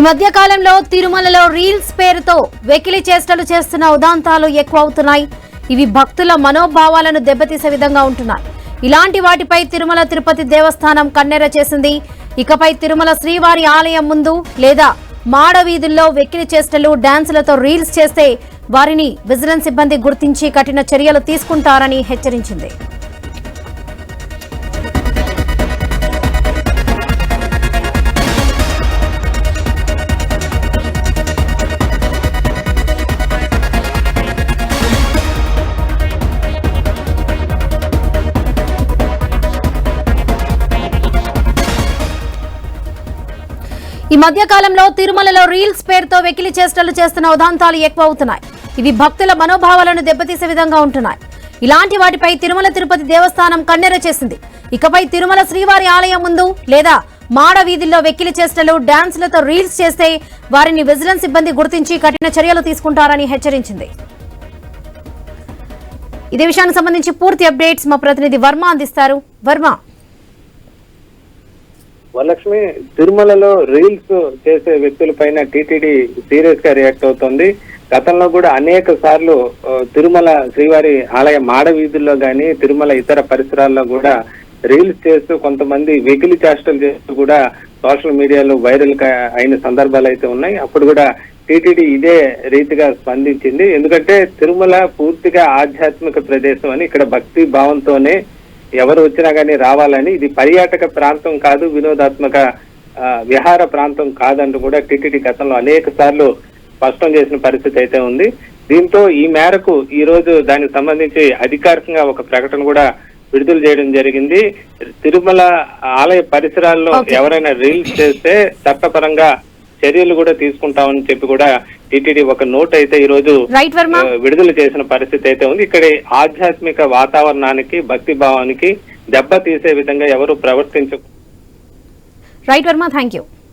మధ్య కాలంలో తిరుమలలో రీల్స్ పేరుతో వెకిలి చేష్టలు చేస్తున్న ఉదాంతాలు ఎక్కువ అవుతున్నాయి. ఇవి భక్తుల మనోభావాలను దెబ్బతీసే విధంగా ఉంటున్నాయి. ఇలాంటి వాటిపై తిరుమల తిరుపతి దేవస్థానం కన్నెర చేసింది. ఇకపై తిరుమల శ్రీవారి ఆలయం ముందు లేదా మాడ వీధుల్లో వెకిలి చేష్టలు డాన్సులతో రీల్స్ చేస్తే వారిని విజిలెన్స్ సిబ్బంది గుర్తించి కఠిన చర్యలు తీసుకుంటారని హెచ్చరించింది. ఈ మధ్య కాలంలో తిరుమలలో రీల్స్ పేరుతో వెకిలి చేష్టలు చేస్తున్న ఉదాంతాలు ఎక్కువ అవుతున్నాయి. ఇవి భక్తుల మనోభావాలను దెబ్బతీసే విధంగా ఉంటున్నాయి. ఇలాంటి వాటిపై తిరుమల తిరుపతి దేవస్థానం కన్నెర చేసింది. ఇకపై తిరుమల శ్రీవారి ఆలయం ముందు లేదా మాడ వీధుల్లో వెకిలి చేష్టలు డాన్సులతో రీల్స్ చేస్తే వారిని విజిలెన్స్ సిబ్బంది గుర్తించి కఠిన చర్యలు తీసుకుంటారని హెచ్చరించింది. ఇదే విషయానికి సంబంధించి పూర్తి అప్డేట్స్ మా ప్రతినిధి వర్మ అందిస్తారు. వర్మ, వరలక్ష్మి, తిరుమలలో రీల్స్ చేసే వ్యక్తులపైన టీటీడీ సీరియస్ గా రియాక్ట్ అవుతోంది. గతంలో కూడా అనేక సార్లు తిరుమల శ్రీవారి ఆలయ మాడ వీధుల్లో గాని తిరుమల ఇతర పరిసరాల్లో కూడా రీల్స్ చేస్తూ కొంతమంది వెకిలి చేష్టలు చేస్తూ కూడా సోషల్ మీడియాలో వైరల్ అయిన సందర్భాలు అయితే ఉన్నాయి. అప్పుడు కూడా టీటీడీ ఇదే రీతిగా స్పందించింది. ఎందుకంటే తిరుమల పూర్తిగా ఆధ్యాత్మిక ప్రదేశం అని, ఇక్కడ భక్తి భావంతోనే ఎవరు వచ్చినా కానీ రావాలని, ఇది పర్యాటక ప్రాంతం కాదు, వినోదాత్మక విహార ప్రాంతం కాదంటూ కూడా టీటీడీ గతంలో అనేక సార్లు స్పష్టం చేసిన పరిస్థితి అయితే ఉంది. దీంతో ఈ మేరకు ఈ రోజు దానికి సంబంధించి అధికారికంగా ఒక ప్రకటన కూడా విడుదల చేయడం జరిగింది. తిరుమల ఆలయ పరిసరాల్లో ఎవరైనా రీల్స్ చేస్తే చట్టపరంగా చర్యలు కూడా తీసుకుంటామని చెప్పి కూడా టీటీడీ ఒక నోట్ అయితే ఈ రోజు విడుదల చేసిన పరిస్థితి అయితే ఉంది. ఇక్కడ ఆధ్యాత్మిక వాతావరణానికి భక్తి భావానికి దెబ్బ తీసే విధంగా ఎవరు ప్రవర్తించ. Right Varma, thank you.